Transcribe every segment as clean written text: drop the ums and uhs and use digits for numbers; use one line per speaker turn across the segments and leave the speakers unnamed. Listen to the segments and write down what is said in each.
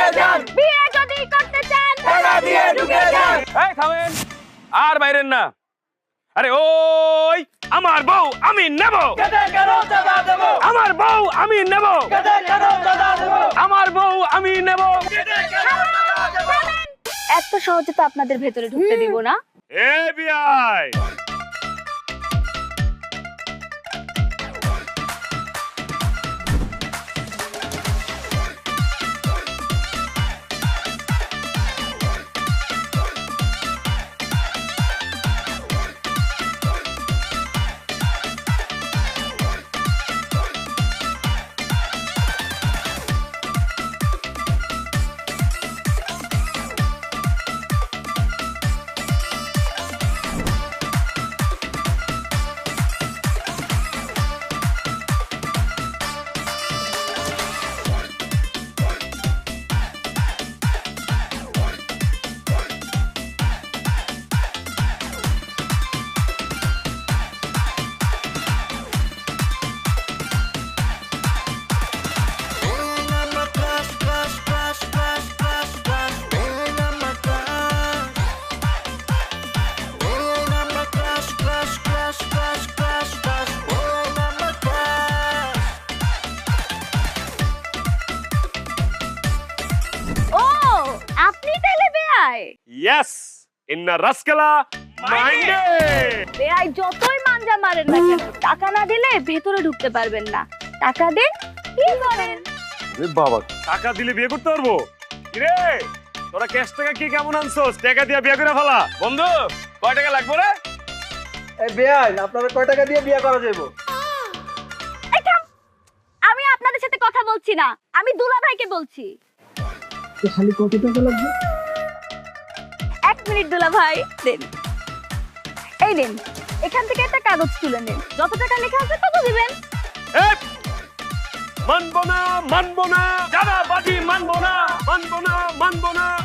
ঢুকে যান
বিয়ে যদি করতে চান
টাকা দিয়ে ঢুকে যান
এই থামেন আর বাইরেন না আরে ওই আমার বউ আমি নেব
কেটে কেন চাঁদা দেব
আমার বউ আমি নেব
কেটে কেন চাঁদা দেব
আমার বউ আমি নেব
কেটে কেন চাঁদা দেব
এত সহজে তো আপনাদের ভেতরে ঢুকতে দিব না
এ বিয়াই
ও আপনি তাইলে বেয়াই
ইয়েস ইন্না রাসকালা মাইন্ডে
বেয়াই যতই মানজা মারেন না কেন টাকা না দিলে ভেতরে ঢুকতে পারবেন না টাকা দেন কি করেন
আরে বাবা টাকা দিলে বিয়ে করতে পারবো কিরে তোরা ক্যাশ টাকা কি কেমন আনছস টাকা দিয়ে বিয়ে করে ফেলা বন্ধু কয় টাকা লাগবে রে
এই বেআইন আপনারা কয় টাকা দিয়ে বিয়ে করা যাইবো
এই থাম। আমি আপনাদের সাথে কথা বলছি না আমি দুলা ভাইকে বলছি
খালি কত টাকা লাগবে
1 মিনিট দুলা ভাই দেন এই দেন এখান থেকে একটা কাগজ তুলে নেন যত টাকা লেখা আছে তত দিবেন
এই মানবো না দাদাবাজি মানবো না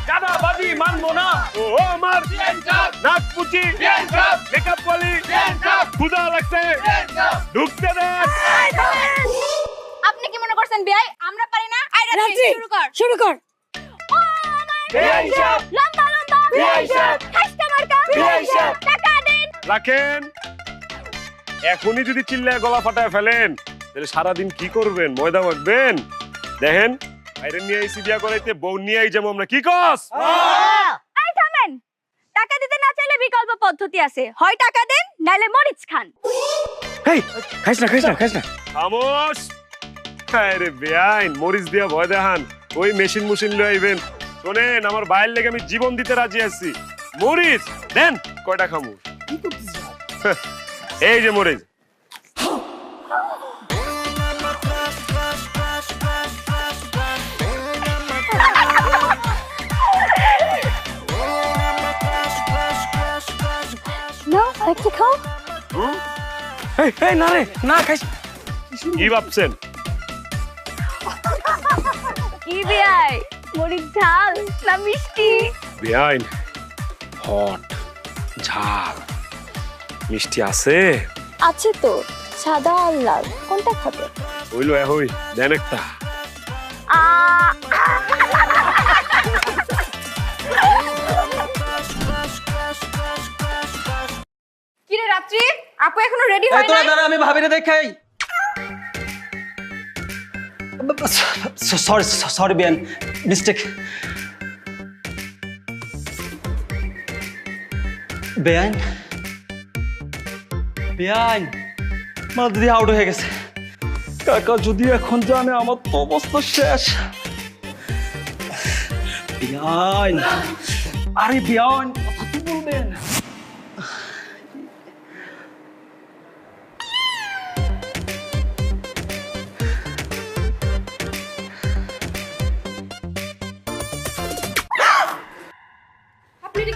দাদাবাজি মানবো না ও আমার নাক পুচি মেকআপ ওয়ালি ক্ষুধা লাগছে ঢুকতে দেন
আপনি কি মনে করছেন বিয়াই আমরা পারি না আইরা শুরু কর ও আমার
বিয়াই সাহেব!
লম্বা
বিয়াই সাহেব!
খাইস্তা মার্কা
বিয়াই সাহেব!
টাকা দেন
রাখেন এখনই যদি চিল্লায় গলা ফাটায় ফেলেন তাহলে সারাদিন কি করবেন ময়দা মাখবেন দেখেন বাইরে নিয়ে আইসি বিয়া করাইতে বউ নিয়ে আই যাবো আমরা কি কস
এই থামেন টাকা দিতে না চাইলে বিকল্প পদ্ধতি আছে হয় টাকা দেন নাইলে মরিচ খান
এই খাইস না খামোশ আরে বেআইন মরিচ দিয়া ভয় দেখান ওই মেশিন লয়ে আইবেন শোনেন আমার ভাইয়ের লেগে আমি জীবন দিতে রাজি আছি মরিচ দেন কয়টা খামু এই যে মরিচ
না একটু খাও
এই না রে না খাইস কি ভাবছেন
কি বিয়াই মরিচ ঝাল না মিষ্টি
বেআইন হট ঝাল মিষ্টি আছে
আছে তো সাদা আর লাল কোনটা খাবে
হইলো হই দেন একটা
কি রে রাত্রি আপু এখনো রেডি হয়
তোরা
নাই
দাঁড়া আমি ভাবিরে দেখাই সরি বেন মিস্টেক বেআইন মা দিদি আউট হয়ে গেছে কাকা যদি এখন জানে আমার তো অবস্থা শেষ বেআইন আরে বেআইন কথা তো বলবেন
আপনি এটা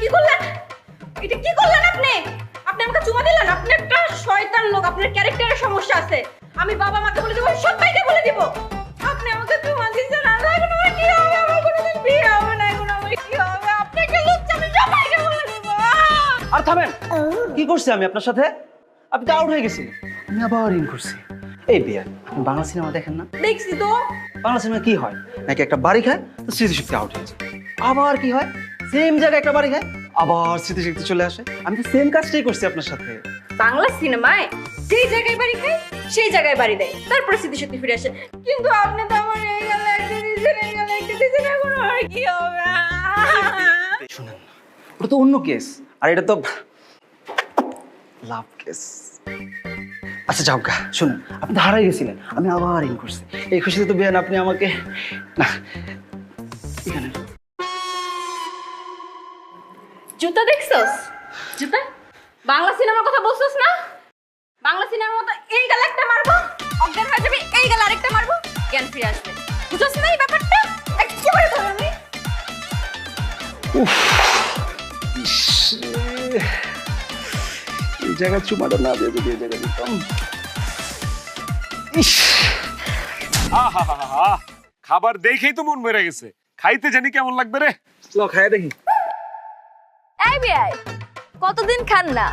কি করলেন আপনি আমাকে চুমা দিলেন আপনি একটা শয়তান লোক আপনার ক্যারেক্টারের সমস্যা আছে আমি বাবা মাকে বলে দেবো সবাইকে বলে দিব আপনি আমাকে চুমা দিচ্ছেন আর এখন আমার কি হবে আমার কোনোদিন বিয়ে হবে না এখন আমার কি হবে আপনাকে লুচ্চা আমি সবাইকে বলে দিব
আর থামেন কি করছি আমি আপনার সাথে আপনি তো আউট হয়ে গেছেন আমি আবার ইন করছি
এই বিয়ান, আপনি বাংলা সিনেমা দেখেন না?
দেখছি তো।
বাংলা সিনেমা কি হয় নাকি একটা বাড়ি খায় তো স্মৃতিশক্তি আউট হয়ে যায়, আবার কি হয় সেম জায়গায় একটা বাড়ি খায় আবার স্মৃতিশক্তি চলে আসে। আমি তো সেম কাজটাই করছি আপনার সাথে।
বাংলা সিনেমায় যেই জায়গায় বাড়ি খায় সেই জায়গায় বাড়ি দেয়, তারপর স্মৃতিশক্তি ফিরে আসে। কিন্তু আপনি তো আমার এই গেলে একটা দিয়েছেন, এই গেলে একটা দিয়েছেন, এখন আর কি হবে?
শুনেন, ওটা তো অন্য কেস, আর এটা তো লাভ কেস। আচ্ছা যাও গা, শুনুন, আপনি হারাই গেছিলেন, আমি আবার ইন করছি। এই খুশিতে তো বিয়ান আপনি আমাকে না এখানে
জুতা দেখছস? জুতা বাংলা সিনেমার কথা বলছস না? বাংলা সিনেমার মতো এই গালে একটা মারবো, অজ্ঞান হয়ে যাবে, এই গালে আরেকটা মারবো, জ্ঞান ফিরে আসবে। বুঝছস না এই ব্যাপারটা? একেবারে ধরে আমি
এই জায়গা চুমাটা না দিয়ে যদি এই জায়গা দিতাম। ইস,
আহা, খাবার দেখেই তো মন বেড়ে গেছে, খাইতে জানি কেমন লাগবে রে।
ল খায় দেখি।
এই বিয়াই, কতদিন খান না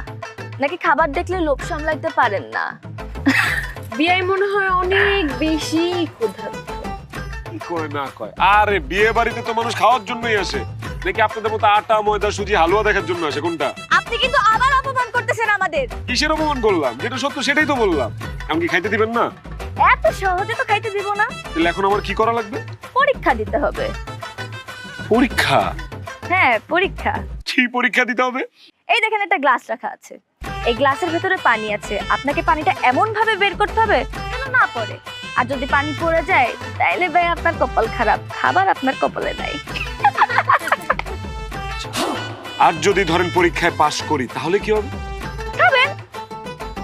নাকি খাবার দেখলে লোভ সামলাইতে পারেন না?
বিয়াই মনে হয় অনেক বেশি ক্ষুধার্ত।
কি কয় না কয়, আরে বিয়ে বাড়িতে তো মানুষ খাওয়ার জন্যই আসে, নাকি আপনাদের মতো আটা ময়দা সুজি হালুয়া দেখার জন্য আসে? কোনটা?
আপনি কিন্তু আবার অপমান করতেছেন আমাদের।
কিসের অপমান করলাম? যেটা সত্য সেটাই তো বললাম। এমনকি খাইতে দিবেন না?
এত সহজে তো খাইতে দিব না,
তাহলে এখন আমার কি করা লাগবে?
পরীক্ষা দিতে হবে।
পরীক্ষা?
হ্যাঁ, পরীক্ষা।
কি পরীক্ষা দিতে হবে?
এই দেখেন একটা গ্লাস রাখা আছে, এই গ্লাসের ভেতরে পানি আছে, আপনাকে পানিটা এমন ভাবে বের করতে হবে যেন না পড়ে। আর যদি পানি পড়ে যায় তাইলে ভাই আপনার কপাল খারাপ, খাবার আপনার কপালে নাই।
আর যদি ধরেন পরীক্ষায় পাশ করি তাহলে কি হবে?
খাবেন।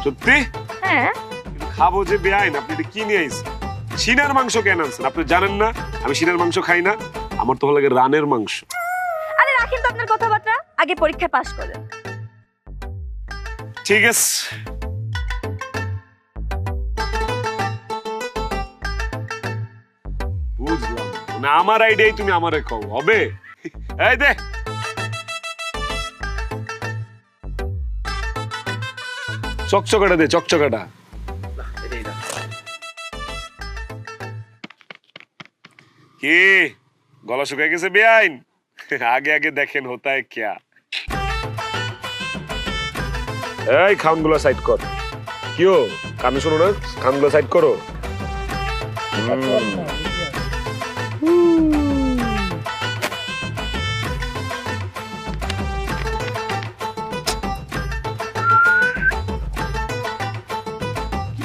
সত্যি?
হ্যাঁ।
কিন্তু খাবো যে বেআইন, আপনি এটা কি নিয়ে আইছেন? সিনার মাংস কেন আনছেন? আপনি জানেন না আমি সিনার মাংস খাই না, আমার তো ভালো লাগে রানের মাংস।
আরে রাখেন তো আপনার কথাবার্তা, আগে পরীক্ষায় পাশ করেন।
ঠিক আছে, বুঝলাম না, আমার আইডিয়াই তুমি আমারে কও হবে। এই দে চকচকাটা দে, চকচকাটা। কি গলা শুকায় গেছে বেআইন? আগে আগে দেখেন হোতা है क्या। এই খানগুলো সাইড কর। কিও কানে শোনো না, খানগুলো সাইড করো।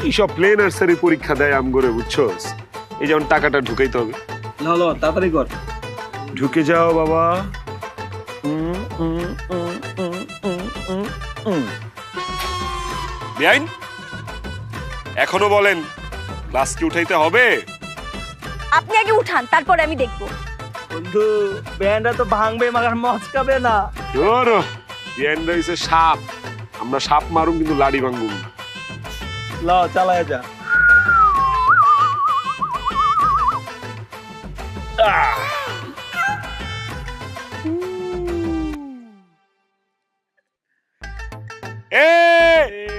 কি সব প্লেন নার্সারি পরীক্ষা দেয় আম করে, বুঝছস? এই যেমন টাকাটা ঢুকাইতে হবে।
ল তাড়াতাড়ি কর।
ঢুকে যাও বাবা। বেআইন এখনো বলেন ক্লাস কি উঠাইতে হবে?
আপনি আগে উঠান, তারপরে আমি দেখবো।
বন্ধু ব্যান্ডটা তো ভাঙবে মাগার মচকাবে না।
ধরো বেআইন রয়েছে সাপ, আমরা সাপ মারুম কিন্তু লাড়ি ভাঙবুম না।
ল চালায় যা।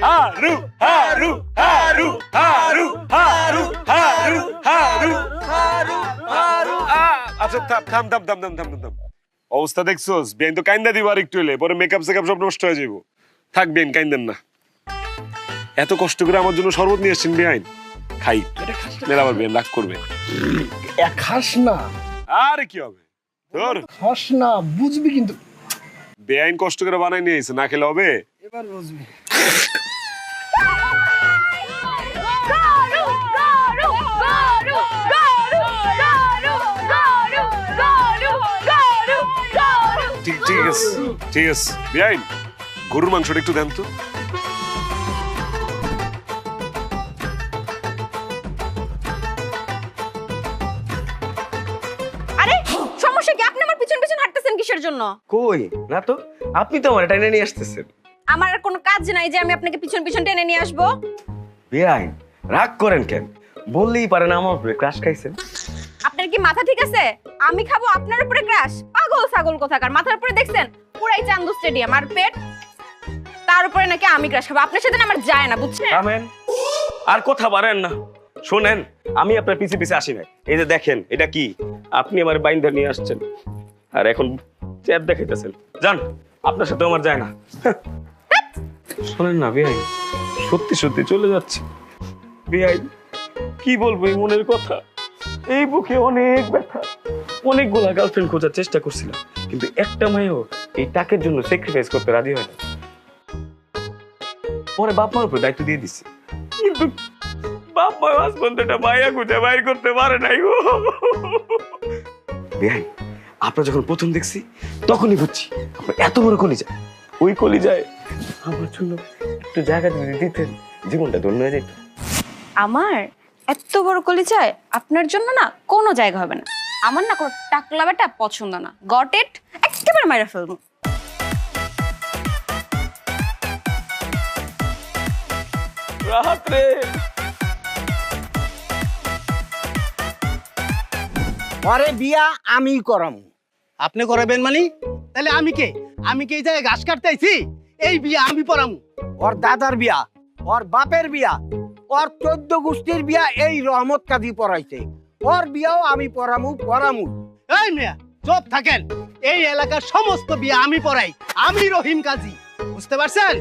হারু হারু হারু হারু হারু হারু হারু হারু হারু। আচ্ছা থাম থাম থাম থাম থাম থাম থাম। অবস্থা দেখছোস? বেআইন তো কাইন্দা দিবার একটু হলে, পরে মেকআপ সেকআপ সব নষ্ট হয়ে যাবো। থাক বেআইন কাইন্দেন না। এত কষ্ট করে আমার জন্য শরবত নিয়ে এসছেন বেআইন, খাই মেলা আবার বেআইন রাগ করবে।
খাস না।
আরে কি হবে তোর?
খাস না, বুঝবি কিন্তু।
বেআইন কষ্ট করে বানাই নিয়ে এসে, না খেলে হবে?
এবার বুঝবি।
ঠিক আছে ঠিক আছে বেআইন, গরুর মাংসটা একটু দেন তো।
আরে সমস্যা কি? আপনি আমার পিছন পিছন হাঁটতেছেন কিসের জন্য?
কই না তো, আপনি তো আমার টাইনে নিয়ে আসতেছেন।
আমার আর কোনো কাজ নাই যে আমি আপনাকে পিছন পিছন টেনে নিয়ে আসবো।
বেআইন রাগ করেন কেন? বললেই পারেন আমার উপরে ক্রাশ খাইছেন।
আপনার কি মাথা ঠিক আছে? আমি খাবো আপনার উপরে ক্রাশ? পাগল ছাগল কোথাকার। মাথার উপরে দেখছেন পুরাই চান্দু স্টেডিয়াম, আর পেট তার উপরে নাকি আমি ক্রাশ খাবো। আপনার সাথে না আমার যায় না, বুঝছেন?
থামেন।
আর কথা বাড়েন না। শোনেন, আমি আপনার পিছে পিছে আসি নাই। এই যে দেখেন, এটা কি? আপনি আমার বাইন্দা নিয়ে আসছেন আর এখন চ্যাপ দেখাইতেছেন। যান, আপনার সাথে আমার যায় না। শোনেন না বেআই, সত্যি সত্যি চলে যাচ্ছে। বেআই কি বলবো এই মনের কথা, এই বুকে অনেক ব্যথা। অনেকগুলা গার্লফ্রেন্ড খোঁজার চেষ্টা করছিলাম, কিন্তু একটা মেয়েও এই টাকের জন্য স্যাক্রিফাইস করতে রাজি হয় না। পরে বাপ মার উপর দায়িত্ব দিয়ে দিচ্ছে, কিন্তু বাপ মা হাজবেন্ডটা মায়া খুঁজে বাইর করতে পারে নাই গো। বেআই, আপনার যখন প্রথম দেখছি তখনই বুঝছি আপনার এত বড় কলিজা। ওই কলিজায় আমার জন্য একটু জায়গা যদি দিতেন, জীবনটা ধন্য হয়ে যেত।
আমার এত বড় কলিজায় আপনার জন্য না কোনো জায়গা হবে না। আমার না কোনো টাকলা বেটা পছন্দ না। Got it? একেবারে মাইরা ফেলবো।
রাহাত রে,
আরে বিয়া আমি করাম।
আপনি করাবেন মানে? তাহলে আমি কে? আমি কি এই জায়গায় ঘাস কাটতে আইছি? এই বিয়া আমি পড়ামু।
ওর দাদার বিয়া, ওর বাপের বিয়া, ওর 14 গোষ্ঠীর বিয়া এই রহমত কাজী পড়াইছে। ওর বিয়াও আমি পড়ামু।
এই মিয়া চুপ থাকেন। এই এলাকার সমস্ত বিয়া আমি পড়াই। আমি রহিম কাজী, বুঝতে পারছেন?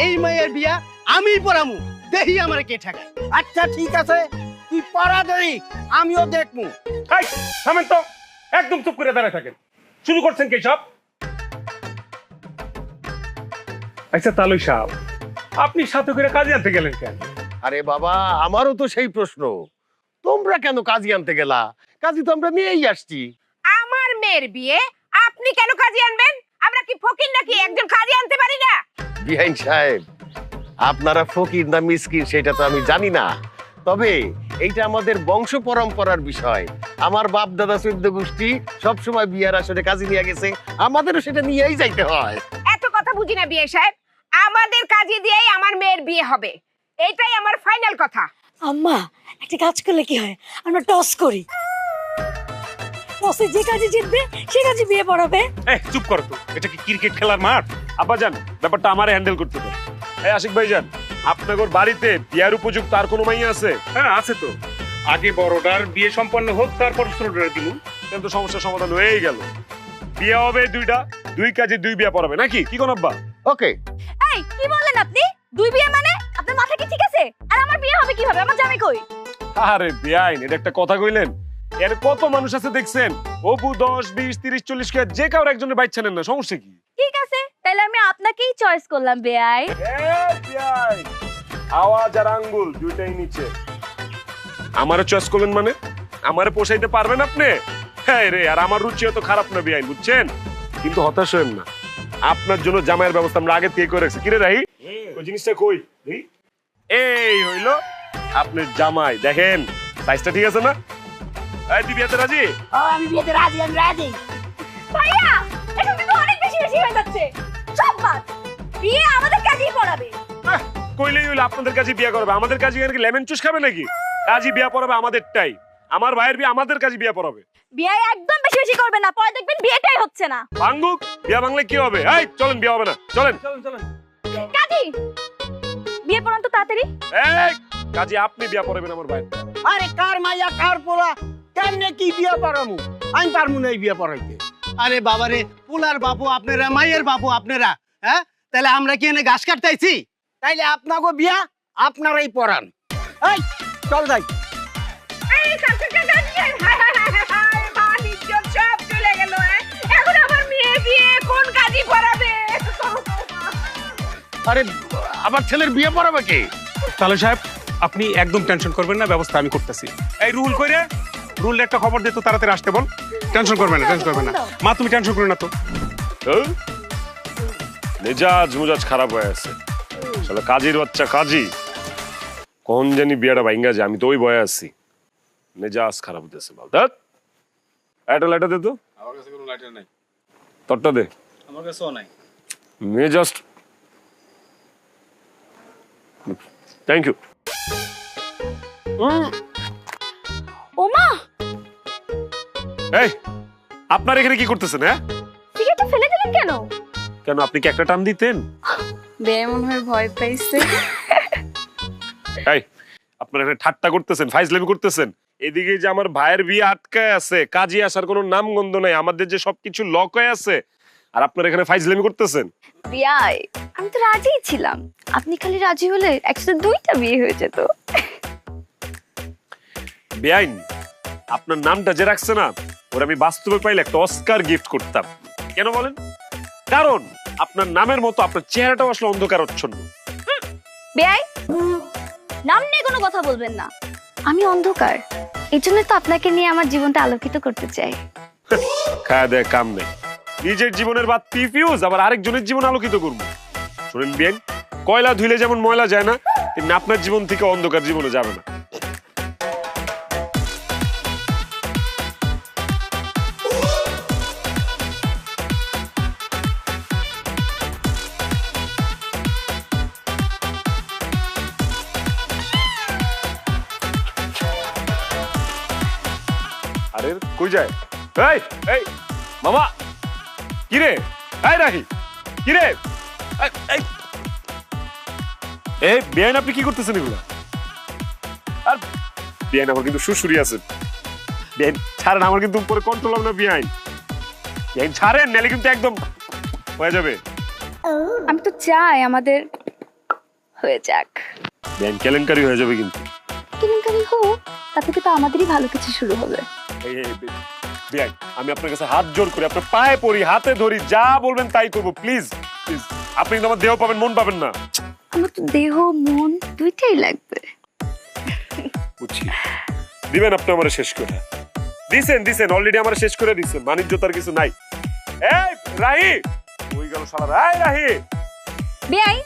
এই মেয়ের বিয়া আমি পড়ামু। দেখি আমারে কে ঠেকায়।
আচ্ছা ঠিক আছে, তুই পড়া দেই, আমিও দেখমু।
এই থামেন তো, একদম চুপ করে দাঁড়ায় থাকেন। শুরু করছেন কি সব? আচ্ছা তালুই সাহেব, আপনি সাথে করে কাজে আনতে গেলেন কেন?
আরে বাবা, আমারও তো সেই প্রশ্ন, তোমরা কেন কাজী আনতে গেলা? কাজী তো আমরা নিয়েই আসছি।
আমার মেয়ের বিয়ে আপনি কেন কাজী আনবেন? আমরা কি ফকির নাকি একজন কাজী আনতে পারি না?
বিআইন সাহেব, আপনারা ফকির না মিসকিন সেটা তো আমি জানি না, তবে এইটা আমাদের বংশ পরম্পরার বিষয়। আমার বাপ দাদা 14 গোষ্ঠী সবসময় বিয়ার আসরে কাজী নিয়ে গেছে, আমাদেরও সেটা নিয়েই যাইতে হয়।
এত কথা বুঝি না বিয়ে সাহেব, আমাদের কাজী দিয়েই আমার মেয়ের বিয়ে হবে, এটাই আমার ফাইনাল কথা।
আম্মা, একটা কাজ করলে কি হয়? আমরা টস করি, টসে যে কাজে জিতবে সে কাজে বিয়ে পড়াবে।
এই চুপ করো তো, এটা কি ক্রিকেট খেলার মাঠ? আব্বাজান, ব্যাপারটা আমারে হ্যান্ডেল করতে হবে। এই আশিক ভাইজান, আপনাদের বাড়িতে বিয়ার উপযুক্ত আর কোনো মাইয়া আছে?
হ্যাঁ আছে তো। আগে বড়টার বিয়ে সম্পন্ন হোক, তারপর ছোটটার দিল।
কিন্তু সমস্যার সমাধান হয়েই গেল। বিয়ে হবে দুইটা, দুই কাজে দুই বিয়া পড়াবে নাকি? কি কোন আব্বা?
ওকে।
এই কি বলেন আপনি? দুই বিয়ে মানে? আপনার মাথা কি ঠিক আছে? আর আমার বিয়ে হবে কিভাবে? আমার জামাই কই?
আরে বেআইন, এটা একটা কথা কইলেন? এর কত মানুষ আছে দেখছেন? অপু 10, 20, 30, 40 কে যে কারো একজনের বাইচ্ছা নেন না, সমস্যা কি?
ঠিক আছে, তাহলে আমি আপনাকেই চয়েস করলাম বেয়াই।
বেআইন, আওয়াজ আর আঙ্গুল দুইটাই নিচে। আমারে চয়েস করলেন মানে? আমারে পোষাইতে পারবেন আপনি? হ্যাঁ রে, আর আমার রুচিও তো খারাপ না বেআইন, বুঝছেন? কিন্তু হতাশ হয়েন না, আপনার জন্য জামাইয়ের ব্যবস্থা আমরা আগে থেকে করে রাখছি। কিরে রাহি, ওই জিনিসটা কই? এই হইলো আপনার জামাই, দেখেন সাইজটা ঠিক আছে না? এই তুই বিয়েতে রাজি?
আমি বিয়েতে রাজি, আমি রাজি।
ভাইয়া, এটা কিন্তু অনেক বেশি বেশি হয়ে যাচ্ছে। সব বাদ, বিয়ে আমাদের কাজেই পড়াবে।
কইলেই হইলো আপনাদের কাছে বিয়ে করবে, আমাদের কাছে কি লেমন জুস খাবে নাকি? কাজী বিয়ে পড়াবে আমাদেরটাই, আমার ভাইয়ের বিয়ে আমাদের কাছে বিয়ে পড়াবে।
বিয়ে একদম বেশি বেশি করবে না, পরে দেখবেন বিয়েটাই হচ্ছে না।
ভাঙ্গুক, বিয়ে ভাঙলে কি হবে? এই চলেন, বিয়ে হবে না, চলেন।
কাজী, বিয়ে পড়ান তো তাড়াতাড়ি।
এই কাজী, আপনি বিয়ে পড়াবেন আমার ভাই।
আরে কার মাইয়া কার পোলা, কেমনে কি বিয়া পড়ামু? আমি পারমু না এই বিয়া পড়াইতে।
আরে বাবারে, পোলার বাপু আপনারা, মায়ের বাপু আপনারা। হ্যাঁ, তাহলে আমরা কি এনে ঘাস কাটতে আইছি?
তাইলে আপনাকে বিয়া আপনারাই পড়ান। এই চল যাই।
এই কাকা কাজী, হায় হায় হায় হায়, মান ইজ্জত সব চলে গেল। এখন আমার মেয়ে বিয়ে কোন কাজী পড়াবে?
আরে আমার ছেলের বিয়ে পড়াবে কে?
তাহলে সাহেব, আপনি একদম টেনশন করবেন না, ব্যবস্থা আমি করতেছি। এই রুল কইরে, রুল একটা খবর দে তো, তাড়াতাড়ি আসতে বল। টেনশন করবেন না, টেনশন করবেন না। মা তুমি টেনশন করো না তো।
মেজাজ মুজাজ খারাপ হয়ে আছে, শালা কাজীর বাচ্চা কাজী, কোন জানি বিয়েটা ভাঙ্গা যায়, আমি তো ওই ভয়ে আছি। মেজাজ খারাপ হতেছে বল। দেখ একটা লাইটার দে তো।
আমার কাছে কোনো লাইটার নাই।
তোরটা দে।
আমার কাছেও নাই।
মেজাজ, থ্যাংক ইউ।
ওমা,
এই আপনার এখানে কি করতেছেন? হ্যাঁ,
সিগারেটটা ফেলে দিলেন কেন?
কেন, আপনি কি একটা টান দিতেন?
বিয়ে মনে হয় ভয় পাইছে।
এই আপনারা এখানে ঠাট্টা করতেছেন, ফাইজলামি করতেছেন। এদিকে যে আমার ভাইয়ের বিয়ে আটকায় আছে, কাজে আসার কোনো নামগন্ধ নাই, আমাদের যে সবকিছু লক হয়ে আছে, আর আপনারা এখানে ফাইজলামি করতেছেন।
বিয়াই, আমি তো রাজিই ছিলাম। আপনি খালি রাজি হলে একসাথে 2টা বিয়ে হয়ে যেত।
বেআইন, আপনার নামটা যে রাখছে না, ওর আমি বাস্তবে পাইলে একটা অস্কার গিফট করতাম। কেন বলেন? কারণ আপনার নামের মতো আপনার চেহারাটাও আসলে অন্ধকারচ্ছন্ন।
বিয়াই, নাম নিয়ে কোনো কথা বলবেন না। আমি অন্ধকার, এই জন্য তো আপনাকে নিয়ে আমার জীবনটা আলোকিত করতে চাই।
খায়া দেয় কাম নেই, নিজের জীবনের বাতি ফিউজ আবার আরেকজনের জীবন আলোকিত করবো। শুনেন বেআইন, কয়লা ধুইলে যেমন ময়লা যায় না, তেমনি আপনার জীবন থেকে অন্ধকার জীবনে যাবে না। আরে কই যায়? এই এই মামা, কি রে? এই রাহি, কি রে? এই বেআইন, আপনি কি করতেছেন এগুলা? আর বেআইন, আমার কিন্তু শ্বশুরি আছে। বেআইন ছাড়েন, আমার কিন্তু উপরে কন্ট্রোল হবে না। বেআইন বেআইন ছাড়েন, নাহলে কিন্তু একদম হয়ে যাবে।
আমি তো চাই আমাদের হয়ে যাক।
বেআইন কেলেঙ্কারি হয়ে যাবে কিন্তু।
কেলেঙ্কারি হোক, তাতে কিন্তু আমাদেরই ভালো কিছু শুরু হবে।
এই বেআইন, আমি আপনার কাছে হাত জোর করি, আপনার পায়ে পড়ি, হাতে ধরি, যা বলবেন তাই করবো। প্লিজ প্লিজ, আপনি কিন্তু আমার দেহ পাবেন, মন পাবেন না।
আমার তো দেহ মন 2টাই লাগবে।
বুঝছি, দিবেন আপনি আমার শেষ করে দিছেন অলরেডি আমার শেষ করে দিচ্ছেন। বাণিজ্যতার কিছু নাই। এই রাহি, ওই গেল শালা। এই রাহি,
বিয়াই,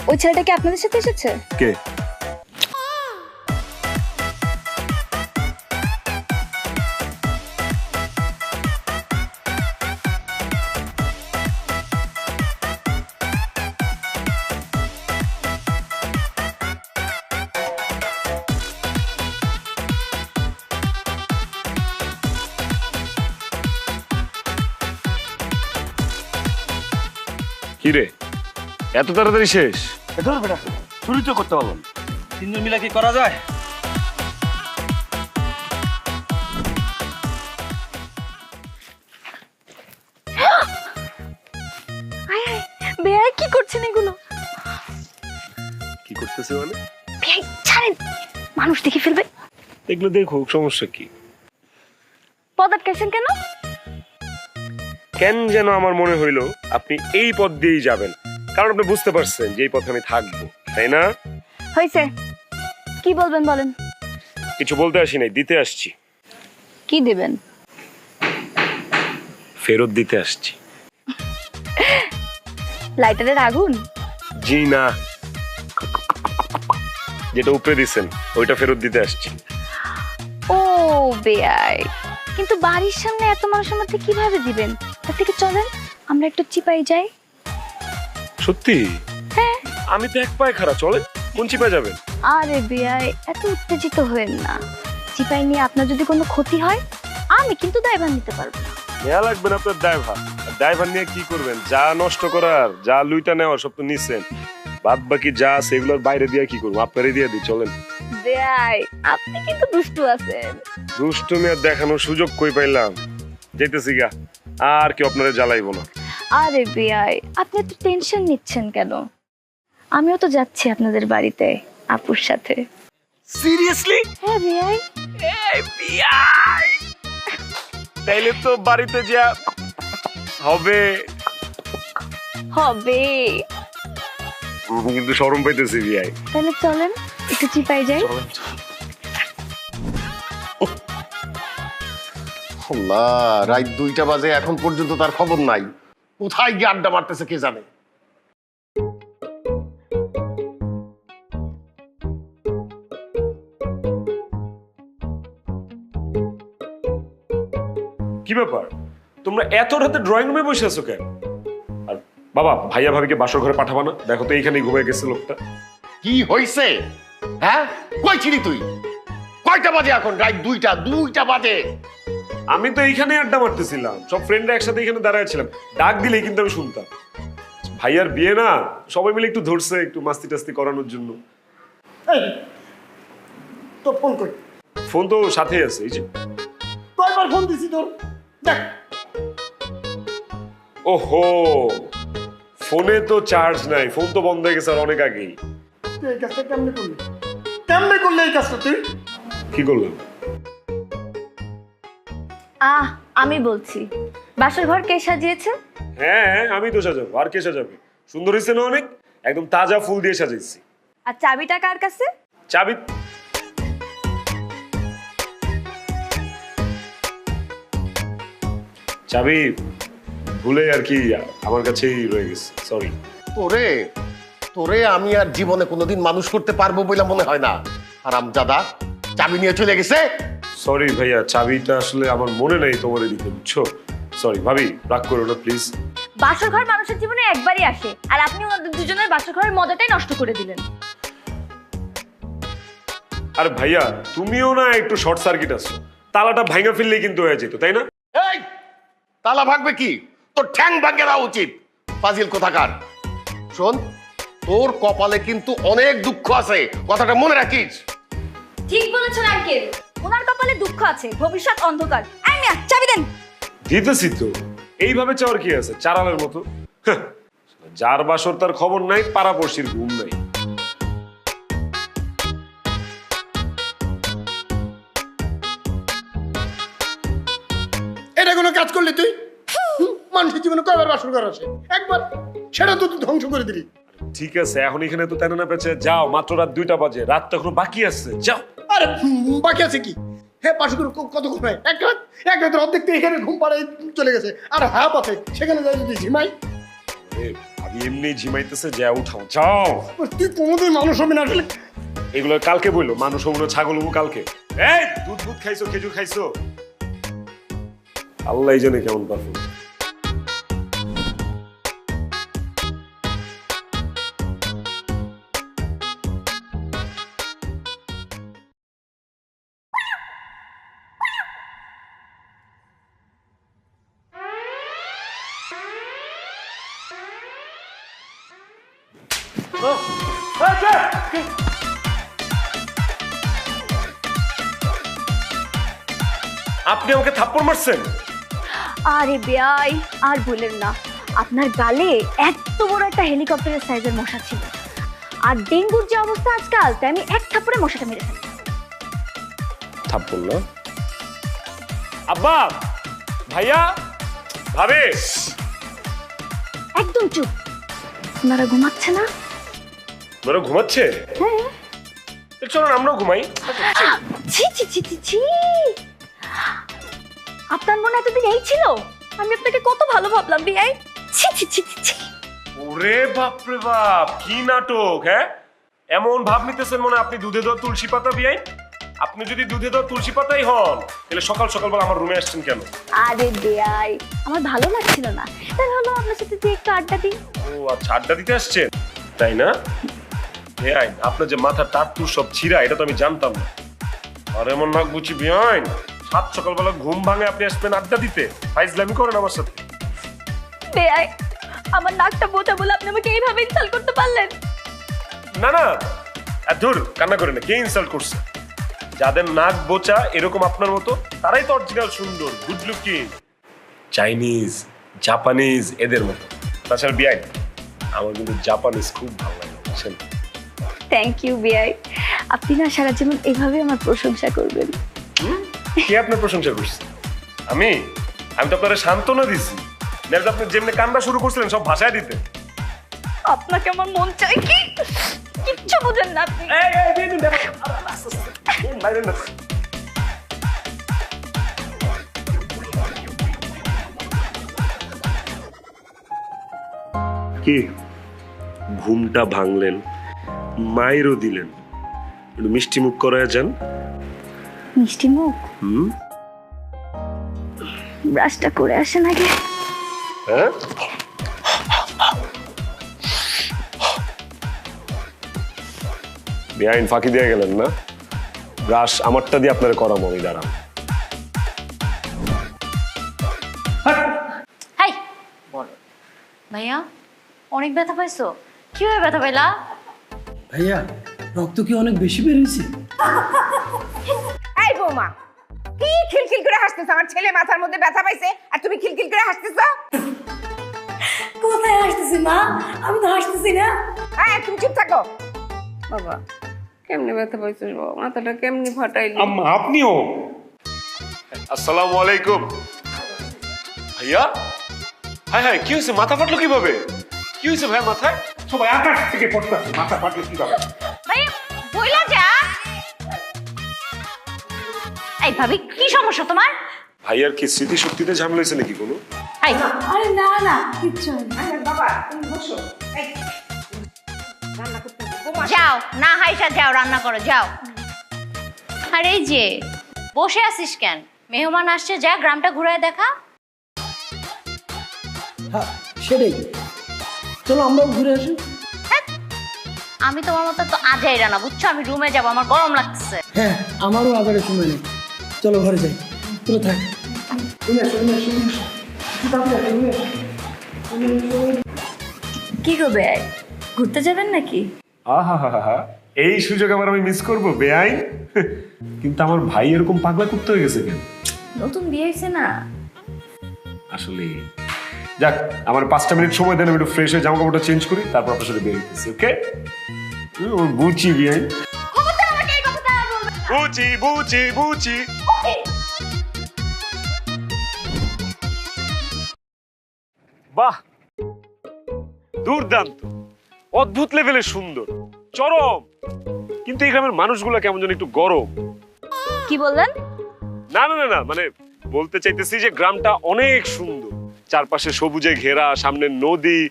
ওই ছেলেটা কি আপনাদের সাথে এসেছে?
কে? কিরে, এত তাড়াতাড়ি শেষ?
ধর বেটা, শুরু তো করতে পারলাম। 3জন মিলে কি করা যায়?
বেয়াই, কি করছেন এগুলো?
কি করতেছে মানে?
বেয়াই ছাড়েন, মানুষ দেখে ফেলবে।
এগুলো দেখো, সমস্যা কি?
পথ আটকাইছেন কেন?
কেন যেন আমার মনে হইলো আপনি এই পথ দিয়েই যাবেন, কারণ আপনি বুঝতে পারছেন যে এই পথে আমি থাকবো, তাই না?
হয়েছে, কি বলবেন বলেন।
কিছু বলতে আসি নাই, দিতে আসছি।
কি দেবেন?
ফেরত দিতে আসছি।
লাইটারের আগুন?
জি না, যেটা উপরে দিছেন ওইটা ফেরত দিতে আসছি।
ও বেয়াই, কিন্তু বাড়ির সামনে এত মানুষের মধ্যে কিভাবে দিবেন? তার থেকে চলেন আমরা একটু চিপাই যাই।
সত্যি?
হ্যাঁ।
আমি তো এক পায়ে খাড়া, চলেন। কোন চিপায় যাবেন?
আরে বেয়াই, এত উত্তেজিত হয়েন না। চিপাই নিয়ে আপনার যদি কোনো ক্ষতি হয়, আমি কিন্তু দায়ভার নিতে পারবো না।
নেওয়া লাগবে না আপনার ড্রাইভার। ড্রাইভার নিয়ে কি করবেন? যা নষ্ট করার, যা লুইটা নেওয়ার সব তো নিচ্ছেন। বাদ বাকি যা আছে এগুলোর বাইরে দিয়ে কি করবো? আপনারই দিয়ে দিই, চলেন।
বেয়াই, আপনি কিন্তু দুষ্টু আছেন।
দুষ্টুমি আর দেখানোর সুযোগ কই পাইলাম? যেতেছি গা, আর কি আপনারা জ্বালাইবো না।
আরে বেয়াই, আপনি এত টেনশন নিচ্ছেন কেন? আমিও তো যাচ্ছি আপনাদের বাড়িতে আপুর সাথে।
সিরিয়াসলি?
হ্যাঁ বেয়াই।
এই বিয়াই, তাইলে তো বাড়িতে যা হবে
হবে।
কিন্তু শরম পাইতেছি বিয়াই।
তাহলে চলেন একটু চিপাই যাই।
আল্লাহ, রাত 2টা বাজে, এখন পর্যন্ত তার খবর নাই। কোথায় গিয়ে আড্ডা মারতেছে কে জানে।
কি ব্যাপার, তোমরা এত রাতে ড্রয়িং রুমে বসে আছো কেন? আর বাবা, ভাইয়া ভাবিকে বাসর ঘরে পাঠাবা না? দেখো তো এইখানেই ঘুমিয়ে গেছে লোকটা।
কি হইছে? হ্যাঁ, কই ছিলি তুই? কয়টা বাজে এখন? রাত 2টা বাজে।
আমি তো এইখানে আড্ডা মারতেছিলাম, সব ফ্রেন্ডরা একসাথে এখানে দাঁড়ায় ছিলাম। ডাক দিলেই কিন্তু আমি শুনতাম। ভাইয়ার বিয়ে না, সবাই মিলে একটু ধরছে, একটু মাস্তি টাস্তি করানোর জন্য।
তোর ফোন কই?
ফোন তো সাথেই আছে, এই যে।
কয়বার ফোন দিছি তোর? দেখ।
ওহো, ফোনে তো চার্জ নাই, ফোন তো বন্ধ হয়ে গেছে আর অনেক আগেই।
তুই এই কাজটা কেমনে করলি? কেমনে করলি এই কাজটা তুই?
কি করলাম?
আমি বলছি, বাসর ঘর কে সাজিয়েছে?
হ্যাঁ, আমি তো সাজাবো, আর কে সাজাবে? সুন্দর হয়েছে না অনেক? একদম তাজা ফুল দিয়ে সাজাইছি।
আর চাবিটা কার কাছে?
চাবি চাবি ভুলে আর কি আমার কাছেই রয়ে গেছে, সরি।
তোরে তোরে আমি আর জীবনে কোনোদিন মানুষ করতে পারবো বলে মনে হয় না। হারামজাদা চাবি নিয়ে চলে গেছে।
সরি ভাইয়া, চাবিটা আসলে আমার মনে নেই তোমার দিতে, বুঝছো? সরি ভাবি, রাগ করো না প্লিজ।
বাসর ঘর মানুষের জীবনে একবারই আসে, আর আপনি ওনাদের দুজনের বাসর ঘরের মজাটাই নষ্ট করে দিলেন।
আরে ভাইয়া, তুমিও না একটু শর্ট সার্কিট আছো, তালাটা ভাঙা ফেললেই কিন্তু হয়ে যেত, তাই না?
এই তালা ভাঙবে কি? তোর ঠ্যাং ভাঙে দেওয়া উচিত, ফাজিল কোথাকার। শোন, তোর কপালে কিন্তু অনেক দুঃখ আছে, কথাটা মনে রাখিস।
ঠিক বলেছেন আঙ্কেল, ওনার কপালে দুঃখ আছে, ভবিষ্যৎ অন্ধকার। এই মিয়া, চাবি দেন।
দিতেছি তো, এইভাবে চাওয়ার কি আছে? চারালের মতো। হ্যাঁ, যার বাসর তার খবর নাই, পাড়াপড়শির ঘুম নাই।
এটা কোনো কাজ করলি তুই? মানুষের জীবনে কয়বার বাসর ঘর আসে? একবার। সেটা তো তুই ধ্বংস করে দিলি।
ঠিক আছে, এখন এখানে তো তেনা না পেছে, যাও, মাত্র রাত 2টা বাজে, রাত তো এখনো বাকি আছে, যাও।
আরে বাকি আছে কি? হ্যাঁ, বাসর ঘর কত ঘুমায়? এক রাতের অর্ধেক তো এখানে ঘুম পাড়ায় চলে গেছে। আর হাফ আছে, সেখানে যাই যদি ঝিমাই।
আমি এমনি ঝিমাইতেছে, যা উঠাও, যাও।
তুই কোনোদিন মানুষ হবে না আসলে।
এগুলো কালকে বললো, মানুষ হবো না, ছাগল হবো কালকে। এই দুধ খাইছো, খেজুর খাইছো? আল্লাহ জানে কেমন পারবো। আপনি আমাকে থাপ্পড় মারছেন?
আরে বেয়াই, আর বলেন না, আপনার গালে এত বড় একটা হেলিকপ্টারের সাইজের মশা ছিল। আর ডেঙ্গুর যে অবস্থা আজকাল, তাই আমি এক থাপ্পড়ে মশাটা মেরে ফেলি।
থাপ্পড় না? আব্বা, ভাইয়া, ভাবে।
একদম চুপ। আপনারা ঘুমাচ্ছে না?
ওরা ঘুমাচ্ছে?
হ্যাঁ।
চলো আমরাও ঘুমাই।
ছি ছি ছি ছি ছি, আপনার মনে এতদিন এই ছিল? আমি আপনাকে কত ভালো ভাবলাম বিয়াই। ছি ছি ছি ছি ছি।
ওরে বাপরে বাপ, কি নাটক! হ্যাঁ, এমন ভাব নিতেছেন মনে আপনি দুধে দেওয়া তুলসী পাতা বিয়াই। আপনি যদি দুধে দেওয়া তুলসী পাতাই হন, তাহলে সকাল সকালবেলা আমার রুমে আসছেন কেন?
আরে বিয়াই, আমার ভালো লাগছিল না, তাই হলো আপনার সাথে দিয়ে একটু আড্ডা দিই।
ও আচ্ছা, আড্ডা দিতে আসছেন, তাই না? বেআইন, আপনার যে মাথা টাট্টু সব ছিঁড়া, এটা তো আমি জানতাম না। আর এমন নাক বুঝি বেআইন, সাত সকালবেলা ঘুম ভাঙে আপনি আসবেন আড্ডা দিতে? ফাইজলামি করেন আমার সাথে?
বেয়াই, আমার নাকটা বোঝা বলে আপনি আমাকে এইভাবে ইনসাল্ট করতে পারলেন?
না না, ধুর, কান্না করে না, কে ইনসাল্ট করছে? যাদের নাক বোচা এরকম আপনার মতো, তারাই তো অরিজিনাল সুন্দর, গুড লুকিং, চাইনিজ, জাপানিজ এদের মতো। তাছাড়া বিআইন, আমার কিন্তু জাপানিজ খুব ভালো লাগে, বুঝছেন?
থ্যাংক ইউ বিয়াই, আপনি না সারা জীবন এইভাবে আমার প্রশংসা করবেন।
কে আপনার প্রশংসা করছে? আমি আমি তো আপনারা সান্ত্বনা দিছি, নাহলে আপনি যেমনি কান্না শুরু করছিলেন সব ভাষায় দিতে।
আপনাকে আমার মন চাই কি? কিচ্ছু বুঝেন না আপনি।
কি ঘুমটা ভাঙলেন, মায়েরও দিলেন, একটু মিষ্টি মুখ করায় যান।
মিষ্টি মুখ? ব্রাশটা করে আসেন আগে।
হ্যাঁ, বেআইন ফাঁকি দিয়ে গেলেন না? ব্রাশ আমারটা দিয়ে আপনারা করাম, আমি দাঁড়ান।
হাই ভাইয়া, অনেক ব্যথা পাইছো? কিভাবে ব্যথা পাইলা?
ভাইয়া, রক্ত কি অনেক বেশি বের হয়েছে?
এই বৌমা, কি খিলখিল করে হাসতেছ? আমার ছেলে মাথার মধ্যে ব্যথা পাইছে আর তুমি খিলখিল করে হাসতেছ?
কোথায় হাসতেছি মা? আমি তো হাসতেছি না।
হ্যাঁ, তুমি চুপ থাকো। বাবা, কেমনে ব্যথা পাইছিস বাবা? মাথাটা কেমনে ফাটাইলি?
আম্মা আপনিও?
আসসালামু আলাইকুম ভাইয়া। হ্যাঁ হ্যাঁ, কি হয়েছে? মাথা ফাটলো কিভাবে? কি হয়েছে ভাই মাথায়?
সবাই আকাশ থেকে পড়তেছে, মাথা ফাটলে কি হবে?
ভাইয়া বইলা যা। এই ভাবি, কি সমস্যা তোমার?
ভাইয়ার কি স্মৃতি শক্তিতে ঝামেলা হয়েছে নাকি কোনো?
এই
আরে না না, কিচ্ছু হয়নি।
আরে বাবা, তুমি বসো। এই, রান্না করতে হবে। বৌমা,
যাও, না হাইসা যাও, রান্না করো যাও। আরে এই যে বসে আছিস কেন? মেহমান আসছে, যা গ্রামটা ঘুরায় দেখা।
হ্যাঁ সেটাই, চলো আমরাও ঘুরে আসি।
আমি তোমার মতো তো আজাই রানা, বুঝছো? আমি রুমে যাবো, আমার গরম লাগছে।
হ্যাঁ আমারও আবার সময় নেই, চলো ঘরে যাই। চলো থাক।
কি করবে? ঘুরতে যাবেন নাকি?
আহা, এই সুযোগ আবার আমি মিস করবো বেআইন? কিন্তু আমার ভাই এরকম পাগলা করতে হয়ে গেছে কেন?
নতুন বিয়ে হয়েছে না?
আসলে যাক, আমার 5টা মিনিট সময় দেন, আমি একটু ফ্রেশ হয়ে জামা কাপড়টা চেঞ্জ করি, তারপর আপনার সাথে বের হইতেছি। ওকে? বুঝি বেআইন, বুঝি। বাহ, দুর্দান্ত, অদ্ভুত লেভেলের সুন্দর, চরম। কিন্তু এই গ্রামের মানুষগুলো কেমন যেন একটু গরম।
কি বললেন?
না না না না, মানে বলতে চাইতেছি যে গ্রামটা অনেক সুন্দর, চারপাশে সবুজে ঘেরা, সামনে নদী,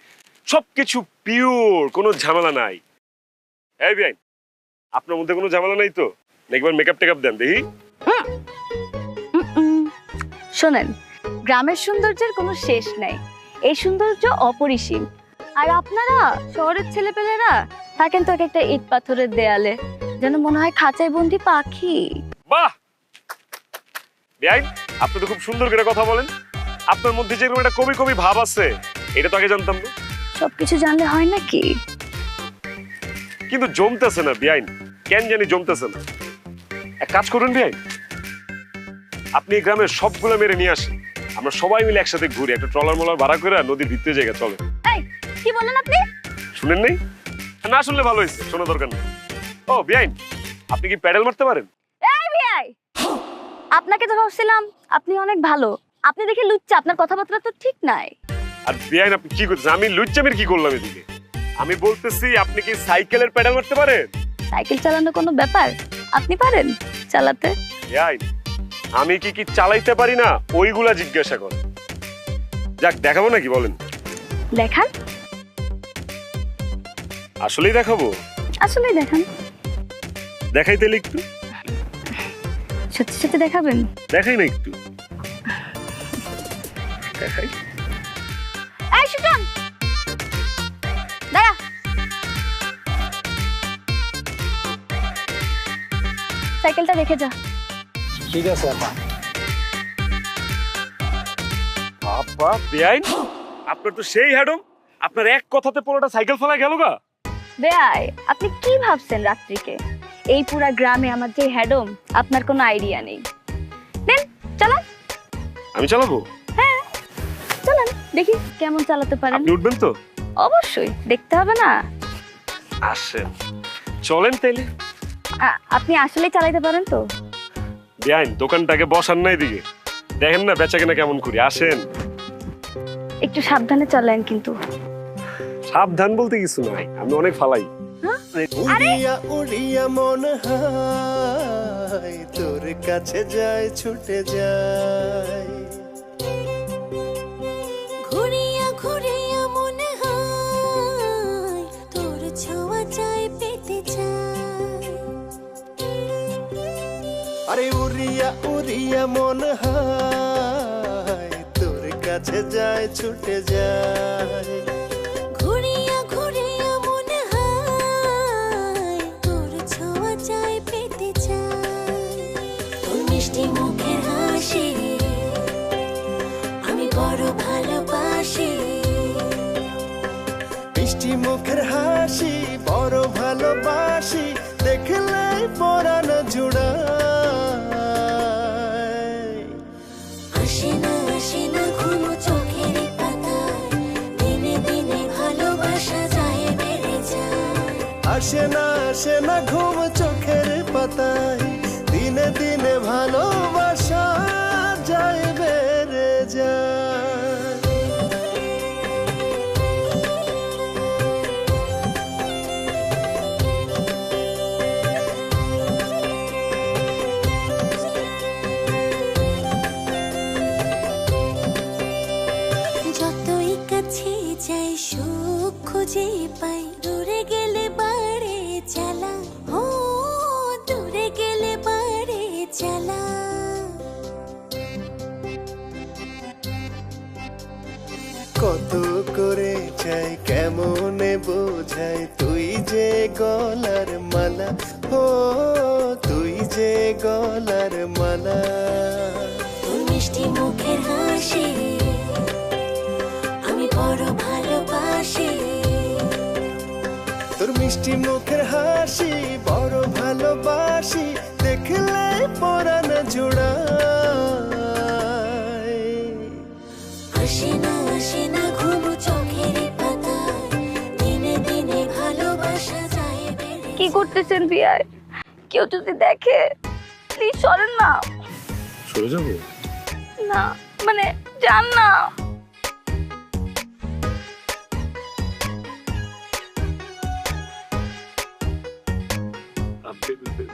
সবকিছু পিওর, কোনো ঝামেলা নাই। এই ভাই, আপনার মধ্যে কোনো ঝামেলা নাই তো? একবার মেকআপ টেকআপ দেন দেখি।
শোনেন, গ্রামের সৌন্দর্যের কোনো শেষ নাই, এই সৌন্দর্য অপরিসীম। আর আপনারা শহরের ছেলেপেলেরা থাকেন তো একটা ইট পাথরের দেয়ালে, যেন মনে হয় খাঁচায় বন্দি পাখি।
বাহ ভাই, আপনি তো খুব সুন্দর করে কথা বলেন। আপনার মধ্যে যেরকম একটা কবি কবি ভাব আছে, এটা তো আগে জানতাম না।
সবকিছু জানলে হয় নাকি?
কিন্তু জমতেছে না বিআইন, কেন জানি জমতেছে না। এক কাজ করুন বিআইন, আপনি এই গ্রামের সবগুলো মেরে নিয়ে আসেন, আমরা সবাই মিলে একসাথে ঘুরি, একটা ট্রলার মোলার ভাড়া করে নদীর ভিতরে জায়গা চলে।
এই কি বললেন আপনি?
শুনেন নাই? না শুনলে ভালো হয়েছে, শোনা দরকার নেই। ও বিআইন, আপনি কি প্যাডেল মারতে পারেন?
এই বিআই, আপনাকে তো ভাবছিলাম আপনি অনেক ভালো, আপনি দেখে লুচ্চা, আপনার কথাবার্তা তো ঠিক নাই।
আর বিআইন আপনি কি করছেন? আমি লুচ্চামির কি করলাম এদিকে? আমি বলতেছি আপনি কি সাইকেলের প্যাডেল মারতে পারেন?
সাইকেল চালানো কোনো ব্যাপার? আপনি পারেন চালাতে?
বিআইন, আমি কি চালাইতে পারি না ওইগুলা জিজ্ঞাসা করেন। যাক, দেখাবো নাকি বলেন?
দেখান।
আসলেই দেখাবো?
আসলেই দেখান।
দেখাই তাহলে একটু।
সত্যি সত্যি দেখাবেন?
দেখাই না একটু, দেখাই।
এই সুজন, দাঁড়া। সাইকেলটা রেখে যা।
ঠিক আছে আপা।
বাবা বেআইন, আপনার তো সেই হ্যাডম, আপনার এক কথাতে পুরোটা সাইকেল ফেলা গেল গা।
বেআই, আপনি কি ভাবছেন রাত্রিকে? এই পুরা গ্রামে আমার যে হেডম, আপনার কোনো আইডিয়া নেই। দেন চালান।
আমি চালাবো?
হ্যাঁ চালান, দেখি কেমন চালাতে পারেন।
আপনি উঠবেন তো?
অবশ্যই, দেখতে হবে না?
আসেন, চলেন তাইলে।
আপনি আসলেই চালাতে পারেন তো?
বেআইন, দোকানটাকে বসান না এদিকে, দেখেন না বেচা কেনা কেমন করি। আসেন।
একটু সাবধানে চালান কিন্তু।
সাবধান বলতে কিছু নাই, আমি অনেক ফালাই।
উড়িয়া উড়িয়া মন হায় তোর কাছে যায়, ছুটে যায়।
ঘুরিয়া ঘুরিয়া মনে হয় তোর ছোঁয়া চাই, পেতে চাই।
আরে উড়িয়া উড়িয়া মন হায় তোর কাছে যায়, ছুটে যায়।
ঘুরিয়া ঘুরিয়া মনে হয় তোর ছোঁয়া চাই, পেতে চাই। তোর মিষ্টি মুখের হাসি আমি বড় ভালোবাসি।
মিষ্টি মুখের হাসি বড় ভালোবাসি, দেখলে পরানো আসে না ঘুম চোখের পাতায়, দিনে দিনে ভালোবাসা যায় বেড়ে যায়।
যতই কাছে যাই সুখ খুঁজে পাই, দূরে গেলে বাড়ে জ্বালা, ও দূরে গেলে বাড়ে জ্বালা।
কত করে চাই কেমনে বোঝাই, তুই যে গলার মালা, ও তুই যে গলার মালা।
তোর মিষ্টি মুখের হাসি আমি বড় ভালোবাসি,
তোর মিষ্টি মুখের হাসি বড় ভালোবাসি, দেখলে পরাণ জোড়ায়।
আসে না ঘুম চোখের পাতায়, দিনে দিনে ভালোবাসা যায় বেড়ে।
কি করতেছেন বিয়াই? কেউ যদি দেখে প্লিজ সরেন না।
সরে যাবো?
না মানে যান না।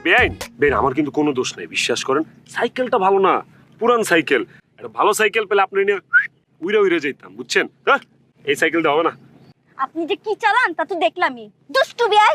বেআইন বেন, আমার কিন্তু কোনো দোষ নাই, বিশ্বাস করেন। সাইকেলটা ভালো না, পুরান সাইকেল। একটা ভালো সাইকেল পেলে আপনি নিয়ে উইরে যেতাম, বুঝছেন? হ্যাঁ, এই সাইকেল দেওয়া হবে না।
আপনি যে কি চালান তা তো দেখলামই, দুষ্টু বিয়াই।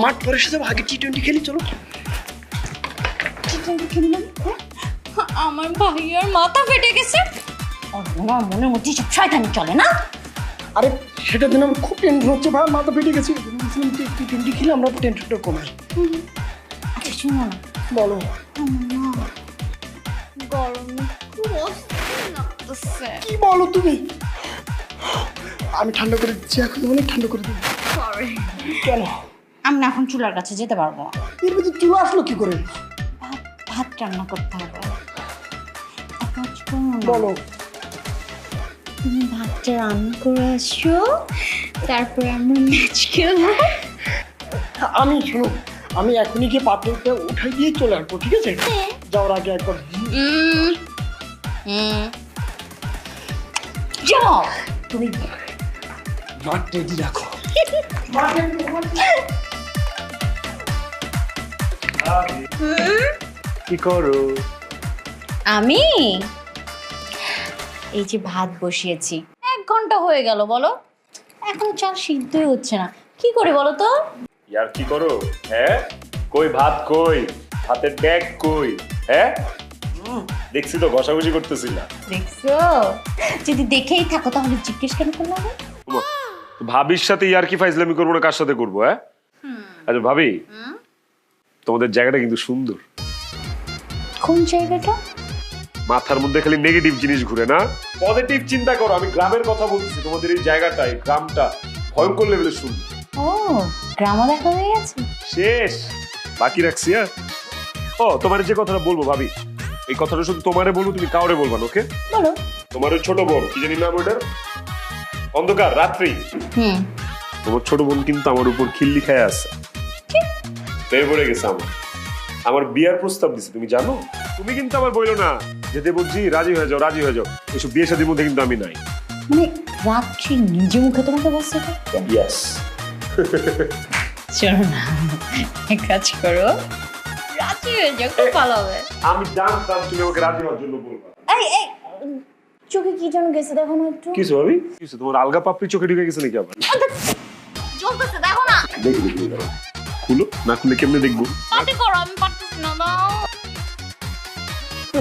মাঠ পরে এসে যাবো, আগে টি-20 খেলি, চলো।
আমার ভাইয়ার মাথা ফেটে গেছে, ওনার মনের মধ্যে সব শয়তানি চলে না।
আরে সেটা দিন আমার খুব টেনশন হচ্ছে ভাই, মাথা ফেটে গেছে। টি-20 খেলে আমরা টেনশনটা কমাই।
আচ্ছা শুনো না,
বলো।
গরম খুব অস্থির লাগতেছে।
কি বলো তুমি? আমি ঠান্ডা করে দিচ্ছি, এখন অনেক ঠান্ডা করে দিচ্ছি।
সরি।
কেন?
আমি না এখন চুলার কাছে যেতে পারবো না।
এর ভিতরে চুলা আসলো কি করে?
ভাত রান্না করতে হবে।
বলো।
তুমি ভাতটা রান্না করে আসো, তারপরে আমরা ম্যাচ খেলবো।
আমি শোনো, আমি এখনই গিয়ে পাত্রটা উঠাই দিয়ে চলে আসবো, ঠিক আছে? যাওয়ার আগে একবার
যাও,
তুমি ভাত রেডি রাখো।
কি করো?
আমি এই যে ভাত বসিয়েছি, 1 ঘন্টা হয়ে গেল, বলো এখন চাল সিদ্ধই হচ্ছে না, কি করে বলো তো?
ইয়ার কি করো? হ্যাঁ, কই ভাত, কই ভাতের ব্যাগ, কই? হ্যাঁ, দেখছি তো ঘষাঘষি করতেছি না।
দেখছো, যদি দেখেই থাকো তাহলে জিজ্ঞেস কেন করলাম?
ভাবির সাথে ইয়ার কি ফাইজলামি করবো না, কার সাথে করবো? হ্যাঁ, আচ্ছা ভাবি, তোমাদের জায়গাটা কিন্তু সুন্দর।
কোন জায়গাটা?
মাথার মধ্যে খালি নেগেটিভ জিনিস ঘুরে না, পজিটিভ চিন্তা করো। আমি গ্রামের কথা বলছি, তোমাদের এই জায়গাটা, এই গ্রামটা ভয়ঙ্কর লেভেলে সুন্দর।
ও, গ্রামও দেখা হয়ে গেছে,
শেষ, বাকি রাখছি। হ্যাঁ, ও তোমার যে কথাটা বলবো ভাবি, এই কথাটা শুধু তোমারে বলবো, তুমি কাউরে বলবা না, ওকে?
বলো।
তোমার ওই ছোট বোন, কি জানি নাম ওটার, অন্ধকার রাত্রি, তোমার ছোট বোন কিন্তু আমার উপর খিল্লি খায় আছে, প্রেমে পড়ে গেছে। আমার বিয়ার প্রস্তাব দিছে, তুমি জানো? তুমি কিন্তু আবার বইলো না যেতে বলছি রাজি হয়ে যাও, রাজি হয়ে যাও। এসব বিয়ে শাদীর মধ্যে কিন্তু আমি নাই।
মানে রাত্রি নিজে মুখে তোমাকে বলছে?
ইয়েস।
চলো না, এক কাজ করো, রাজি হয়ে যাও, খুব ভালো হবে।
আমি জানতাম তুমি আমাকে রাজি হওয়ার জন্য বলবা।
এই এই চোখে কি যেন গেছে, দেখো না একটু।
কিছু ভাবি, কিছু তোমার আলগা পাপড়ি চোখে ঢুকে গেছে নাকি আবার?
জ্বলতেছে, দেখো না।
দেখি দেখি। খুলো, না খুলে কেমনে দেখবো?
পাটি করো, আমি পারতেছি না দাও।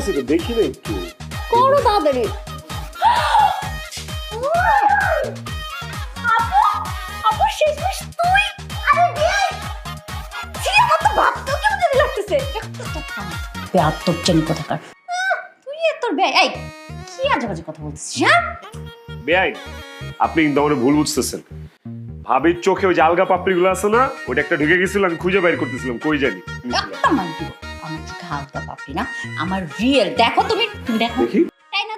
সেটা দেখি না একটু।
করো তাড়াতাড়ি। আপু, আপু শেষমেশ তুই? আরে বিয়াই, ছি আমার তো ভাবতেও কেমন জানি লাগতেছে।
বেয়াত্তরজানি কোথাকার। তুই তোর বেয়াই, এই কি আজেবাজে কথা বলছিস? হ্যাঁ
বেআইন, আপনি কিন্তু আমার ভুল বুঝতেছেন। ভাবির চোখে ওই যে আলগা পাপড়িগুলো আছে না, ওটা একটা ঢুকে গেছিল, আমি খুঁজে বাইর করতেছিলাম, কই জানি।
একটা মান দিব, আমার চোখে হালকা পাপড়ি না, আমার রিয়েল। দেখো তুমি, তুমি দেখো।
দেখি।
তাই না?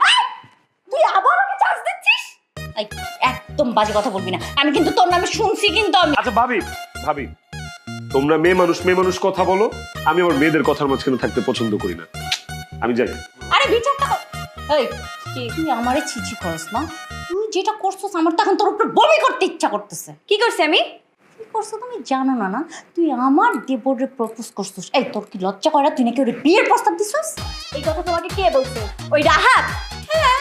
তুই আবার আমাকে চান্স দিচ্ছিস? এই একদম বাজে কথা বলবি না, আমি কিন্তু তোর নামে শুনছি কিন্তু আমি।
আচ্ছা ভাবি, তোমরা মেয়ে মানুষ কথা বলো, আমি আমার মেয়েদের কথার মাঝখানে থাকতে পছন্দ করি না। আমি যাই।
আরে বিচারটা কর। এই কি তুই আমারে ছিছি করছ না? তুই যেটা করছস আমার তখন তোর উপর বমি করতে ইচ্ছা করতেছে।
কি করছি আমি?
কি করছ তুমি জানো না? না তুই আমার দেবরে প্রপোজ করছস। এই তোর কি লজ্জা করে? তুই নাকি ওরে বিয়ের প্রস্তাব দিছস?
এই কথা তোমাকে কে বলছে? ওই রাহাত? হ্যাঁ,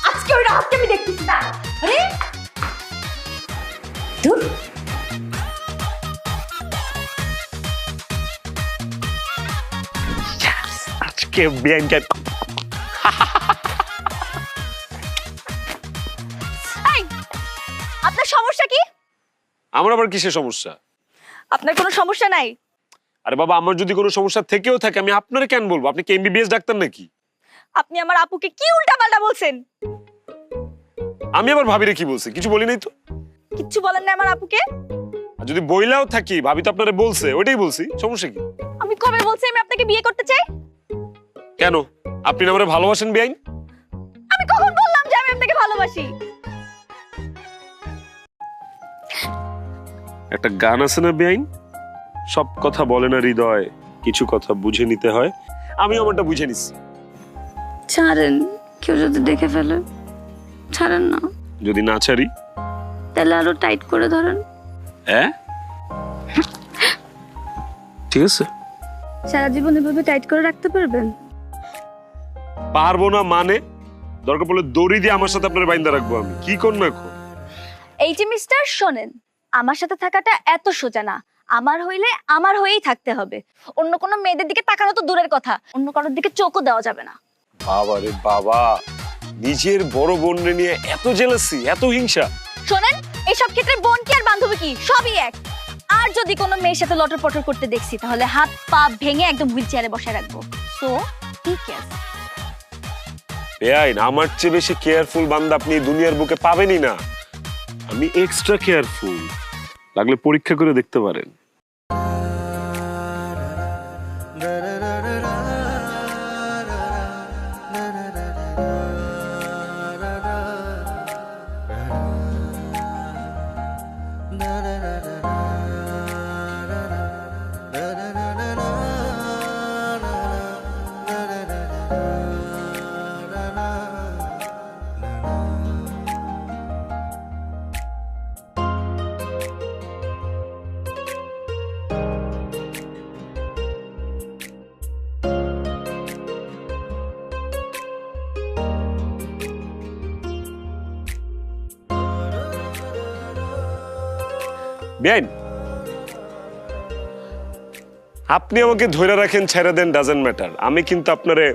আজকে ওই রাহাতকে আমি দেখতেছি। না
আরে দূর
আজকে বেআইনকে
এই, আপনার সমস্যা কি?
আমার আবার কিসের সমস্যা?
আপনার কোনো সমস্যা নাই?
আরে বাবা, আমার যদি কোনো সমস্যা থেকেও থাকে আমি আপনারে কেন বলবো? আপনি কি এমবিবিএস ডাক্তার নাকি?
আপনি আমার আপুকে কি উল্টাপাল্টা বলছেন?
আমি আবার ভাবিরে কি বলছি? কিছু বলি নাই তো।
কিচ্ছু বলেন না আমার আপুকে?
আর যদি বইলাও থাকি, ভাবি তো আপনারে বলছে, ওইটাই বলছি, সমস্যা কি?
আমি কবে বলছি আমি আপনাকে বিয়ে করতে চাই?
কেন? আপনি না আমারে ভালোবাসেন বেআইন?
আমি কখন বললাম যে আমি আপনাকে ভালোবাসি?
একটা গান আছে না বেআইন, সব কথা বলে না হৃদয়, কিছু কথা বুঝে নিতে হয়। আমি আমারটা বুঝে নিচ্ছি।
ছাড়েন, কেউ যদি দেখে ফেলে। ছাড়েন না।
যদি না ছাড়ি
তাহলে আরো টাইট করে ধরেন।
হ্যাঁ ঠিক আছে।
সারা জীবন এভাবে টাইট করে রাখতে পারবেন?
পারবো না মানে? দরকার পড়লে দড়ি দিয়ে আমার সাথে আপনার বাইন্দা রাখবো। আমি কি করব এখন?
এই যে মিস্টার, শোনেন, আমার সাথে থাকাটা এত সোজা না। আমার হইলে আমার হয়েই থাকতে হবে। অন্য কোনো মেয়েদের দিকে তাকানো তো দূরের কথা, অন্য কারোর দিকে চোখও দেওয়া যাবে না।
বাবা রে বাবা, নিজের বড় বোনরে নিয়ে এত জেলাসি, এত হিংসা।
শোনেন, এইসব ক্ষেত্রে বোন কি আর বান্ধবী কি সবই এক। আর যদি কোনো মেয়ের সাথে লটর পটর করতে দেখছি তাহলে হাত পা ভেঙে একদম হুইল চেয়ারে বসায় রাখবো। সো ঠিক আছে।
বেআইন, আমার চেয়ে বেশি কেয়ারফুল বান্দা আপনি দুনিয়ার বুকে পাবেনই না। আমি এক্সট্রা কেয়ারফুল, লাগলে পরীক্ষা করে দেখতে পারেন। বেআইন, আপনি আমাকে ধরে রাখেন, ছেড়ে দেন, ডাজেন্ট ম্যাটার। আমি কিন্তু আপনারে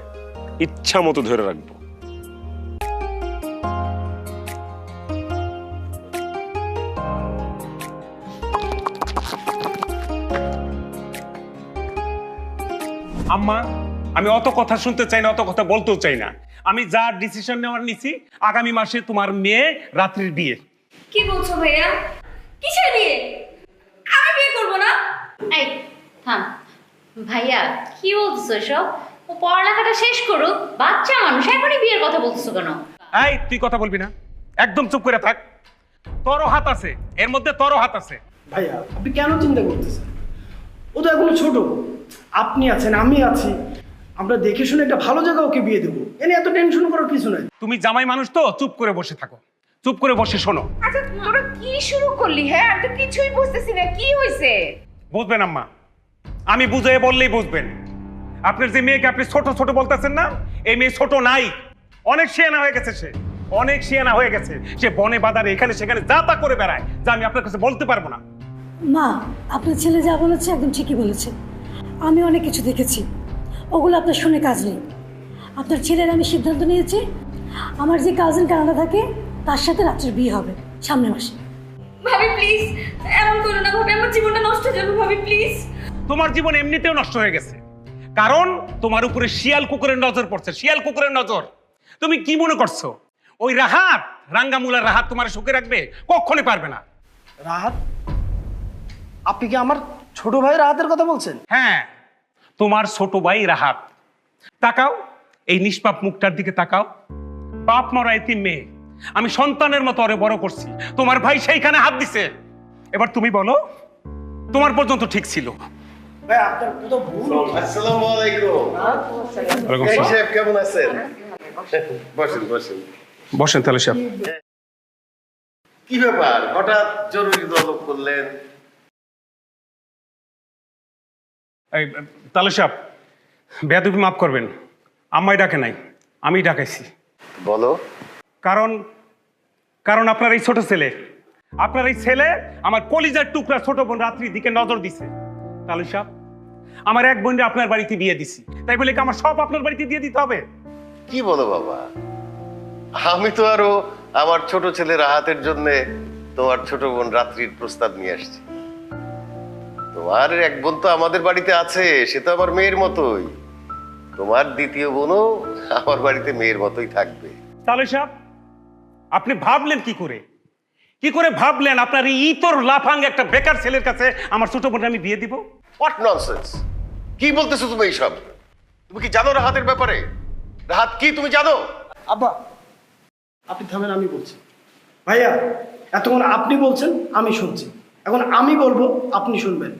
ইচ্ছা মতো ধরে রাখবো।
আম্মা, আমি অত কথা শুনতে চাই না, অত কথা বলতেও চাই না। আমি যা ডিসিশন নেওয়ার নিছি, আগামী মাসে তোমার মেয়ে রাত্রির বিয়ে।
কি বলছো ভাইয়া? কিসের বিয়ে? আমি বিয়ে করব না।
এই থাম ভাইয়া, কি বলছো সব? ও পড়ালেখাটা শেষ করুক, বাচ্চা মানুষ, এখনই বিয়ের কথা বলছো কেন?
এই তুই কথা বলবি না, একদম চুপ করে থাক। তোরও হাত আছে এর মধ্যে, তোরও হাত আছে।
ভাইয়া আপনি কেন চিন্তা করতেছেন? ও তো এখনো ছোট, আপনি আছেন, আমি আছি, আমরা দেখে শুনে একটা ভালো জায়গা ওকে বিয়ে দেবো। এনে এত টেনশন করার কিছু নাই।
তুমি জামাই মানুষ তো, চুপ করে বসে থাকো, চুপ করে বসে শোনো।
আচ্ছা তোরা কি শুরু করলি? হ্যাঁ, আমি তো কিছুই বুঝতেছি না, কি হয়েছে?
বুঝবেন আম্মা, আমি বুঝিয়ে বললেই বুঝবেন। আপনার যে মেয়েকে আপনি ছোট ছোট বলতেছেন না, এই মেয়ে ছোট নাই, অনেক শিয়ানা হয়ে গেছে। সে অনেক শিয়ানা হয়ে গেছে। সে বনে বাজারে এখানে সেখানে যা তা করে বেড়ায়, যা আমি আপনার কাছে বলতে পারবো না।
মা, আপনার ছেলে যা বলেছে একদম ঠিকই বলেছে। আমি অনেক কিছু দেখেছি, ওগুলো আপনার শুনে কাজ নেই। আপনার ছেলের আমি সিদ্ধান্ত নিয়েছি, আমার যে কাজিন কানাডা থাকে তার সাথে রাত্রের বিয়ে হবে সামনের মাসে।
ভাবি প্লিজ এমন করো না ভাবি, আমার জীবনটা নষ্ট হয়ে যাবে ভাবি প্লিজ।
তোমার জীবন এমনিতেও নষ্ট হয়ে গেছে, কারণ তোমার উপরে শিয়াল কুকুরের নজর পড়ছে, শিয়াল কুকুরের নজর। তুমি কি মনে করছো ওই রাহাত, রাঙ্গামুলার রাহাত তোমার সুখে রাখবে? কখনই পারবে না।
রাহাত? আপনি কি আমার ছোট ভাই রাহাতের কথা বলছেন?
হ্যাঁ, তোমার ছোট ভাই রাহাত। তাকাও এই নিষ্পাপ মুখটার দিকে, তাকাও। বাপ মরা এতিম মেয়ে, আমি সন্তানের মতো ওরে বড় করছি, তোমার ভাই সেইখানে হাত দিছে। এবার তুমি বলো, তোমার পর্যন্ত ঠিক ছিল।
ভাই আপনার তো ভুল।
আসসালামু আলাইকুম।
ওয়ালাইকুম
এই
আসসালাম।
সাহেব কেমন আছেন? বসেন বসেন।
বসেন তাহলে সাহেব।
কি ব্যাপার, হঠাৎ জরুরি তলব করলেন?
এই তাহলে সাহেব, বেয়াদবি মাফ করবেন, আম্মাই ডাকে নাই, আমি ডাকাইছি।
বলো।
কারণ আপনার এই ছোট ছেলে, আপনার এই ছেলে আমার কলিজার টুকরা ছোট বোন রাত্রির দিকে নজর দিছে। তাহলে সাহেব, আমার এক বোনকে আপনার বাড়িতে বিয়ে দিছি, তাই বলে কি আমার সব আপনার বাড়িতে দিয়ে দিতে হবে?
কি বলো বাবা, আমি তো আরো আমার ছোট ছেলে রাহাতের জন্য তোমার ছোট বোন রাত্রির প্রস্তাব নিয়ে আসছি। তোমার এক বোন তো আমাদের বাড়িতে আছে, সে তো আমার মেয়ের মতোই। তোমার দ্বিতীয় বোনও আমার বাড়িতে মেয়ের মতোই থাকবে।
তাহলে সাহেব, আপনি ভাবলেন কি করে ভাবলেন আপনার এই ইতর লাফাঙ্গ একটা বেকার ছেলের কাছে আমার ছোট বোনকে আমি বিয়ে দিব?
What nonsense! কি বলতেছো তুমি এইসব? তুমি কি জানো রাহাতের ব্যাপারে? রাহাত কি তুমি জানো?
আব্বা আপনি থামেন, আমি বলছি। ভাইয়া এতক্ষণ আপনি বলছেন, আমি শুনছি, এখন আমি বলবো, আপনি শুনবেন।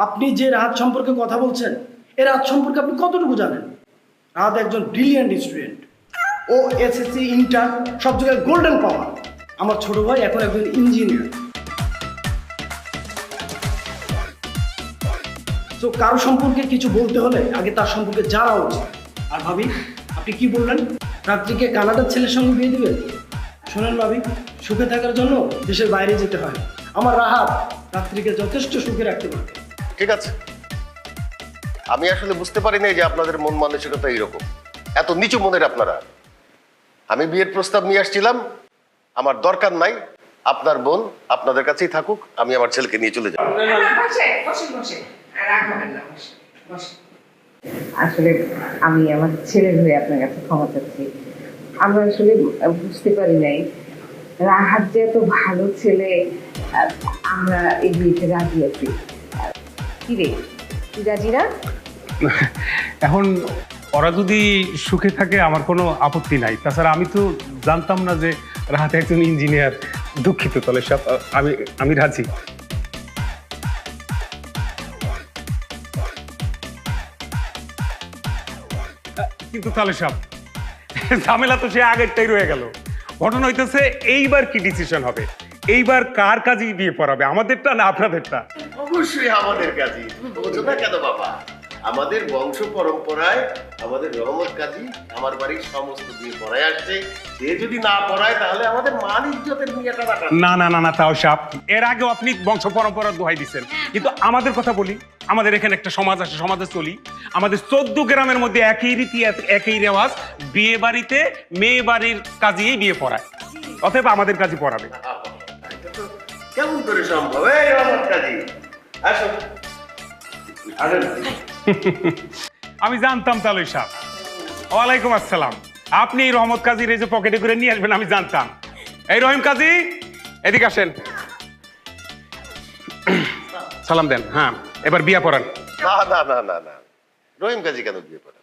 আপনি যে রাহাত সম্পর্কে কথা বলছেন, এই রাহাত সম্পর্কে আপনি কতটুকু জানেন? রাহাত একজন ব্রিলিয়ান্ট স্টুডেন্ট, ও এসএসসি ইন্টার সব জায়গায় গোল্ডেন পাওয়া। আমার ছোট ভাই এখন একজন ইঞ্জিনিয়ার। তো কারো সম্পর্কে কিছু বলতে হলে আগে তার সম্পর্কে জানা উচিত। আর ভাবি, আপনি কি বললেন রাত্রিকে কানাডার ছেলের সঙ্গে বিয়ে দিবেন? শোনেন ভাবি, সুখে থাকার জন্য দেশের বাইরে যেতে হয়। আমার রাহাত রাত্রিকে যথেষ্ট সুখে রাখতে পারে।
ঠিক আছে, আমি আসলে বুঝতে পারি না যে আপনাদের মন মানসিকতা এইরকম, এত নিচু মনের আপনারা। আমি বিয়ের প্রস্তাব নিয়ে আসছিলাম, আমার দরকার নাই। আপনার বোন আপনাদের কাছেই থাকুক, আমি আমার ছেলেকে নিয়ে চলে যাব।
আসলে আমি আমার ছেলের হয়ে আপনার কাছে ক্ষমা চাচ্ছি। আমরা আসলে বুঝতে পারি নাই রাহাত যে এত ভালো ছেলে। আমরা এই বিয়েতে রাজি আছি। কি রে, তুই রাজি না?
এখন ওরা যদি সুখে থাকে আমার কোনো আপত্তি নাই। তাছাড়া আমি তো জানতাম না যে রাহাত একজন ইঞ্জিনিয়ার। দুঃখিত। তাহলে সব আমি রাজি। কিন্তু তাহলে সব ঝামেলা তো সে আগেরটাই রয়ে গেল। ঘটনা হইতেছে এইবার কি ডিসিশন হবে, এইবার কার কাজে বিয়ে পড়াবে, আমাদেরটা না আপনাদেরটা?
অবশ্যই আমাদের কাজী। তুমি বোঝো না কেন বাবা? আমাদের বংশ পরম্পরায় আমাদের রহমত কাজী আমার বাড়ির সমস্ত বিয়ে পড়ায় আসছে। সে যদি না পড়ায় তাহলে আমাদের মান ইজ্জতের নিয়েটা রাখা।
না না না না, তাও সাপ, এর আগেও আপনি বংশ পরম্পরার দোহাই দিচ্ছেন। কিন্তু আমাদের কথা বলি, আমাদের এখানে একটা সমাজ আছে, সমাজে চলি। আমাদের 14 গ্রামের মধ্যে একই রীতি, একই রেওয়াজ। বিয়ে বাড়িতে মেয়ে বাড়ির কাজেই বিয়ে পড়ায়, অতএব আমাদের কাজে পড়াবে।
কেমন করে সম্ভব? এই রহমত কাজী আসো।
আমি জানতাম তালুই সাহেব। ওয়ালাইকুম আসসালাম। আপনি এই রহমত কাজীর এই যে পকেটে করে নিয়ে আসবেন আমি জানতাম। এই রহিম কাজী, এদিকে আসেন, সালাম দেন। হ্যাঁ, এবার বিয়ে পড়ান।
না না না না না, রহিম কাজী কেন বিয়ে পড়ান?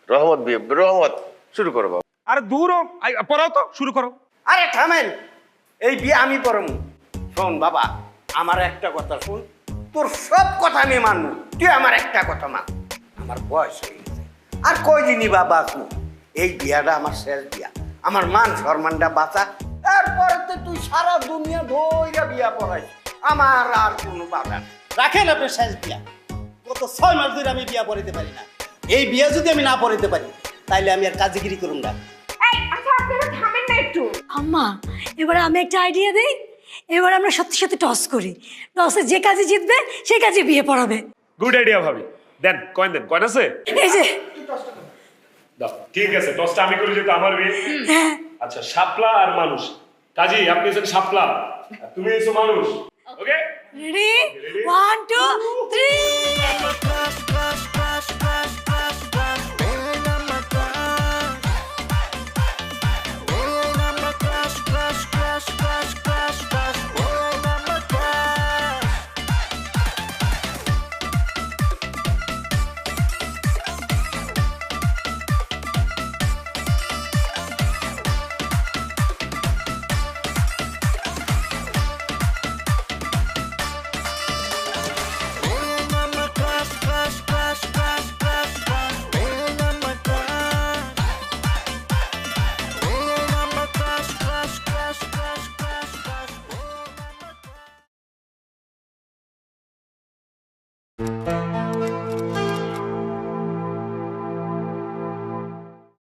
রহমত বিয়ে, রহমত শুরু করো বাবা।
আরে দূর পড়াও তো, শুরু করো।
আরে থামেন, এই বিয়ে আমি পড়াবো। শোন বাবা, আমার একটা কথা শোন, তোর সব কথা আমি মানবো, তুই আমার একটা কথা মান। আমার বয়স হয়ে গেছে, আর কয়দিনই বাবা আসবো। এই বিয়াটা আমার শেষ বিয়া, আমার মান সম্মানটা বাঁচা। তারপরে তো তুই সারা দুনিয়া ধইরা বিয়া পড়াই, আমার আর কোনো বাধা নেই।
রাখেন আপনার শেষ বিয়া। গত 6 মাস ধরে আমি বিয়া পড়াইতে পারি না। এই বিয়া যদি আমি না পড়াইতে পারি তাইলে আমি আর কাজগিরি করুম না।
এই আচ্ছা আপনারা থামেন না একটু।
আম্মা, এবারে আমি একটা আইডিয়া দেই। এবার আমরা সত্যি সত্যি টস করি, টসে যে কাজে জিতবে সে কাজে বিয়ে পড়াবে।
গুড আইডিয়া ভাবি। দেন কয়েন আছে?
এই যে
দাও, ঠিক আছে, টসটা আমি করি যেহেতু আমার বিয়ে।
হ্যাঁ
আচ্ছা, শাপলা আর মানুষ। কাজী আপনি হচ্ছেন শাপলা, আর তুমি হচ্ছো মানুষ। ওকে,
রেডি 1 2
Three.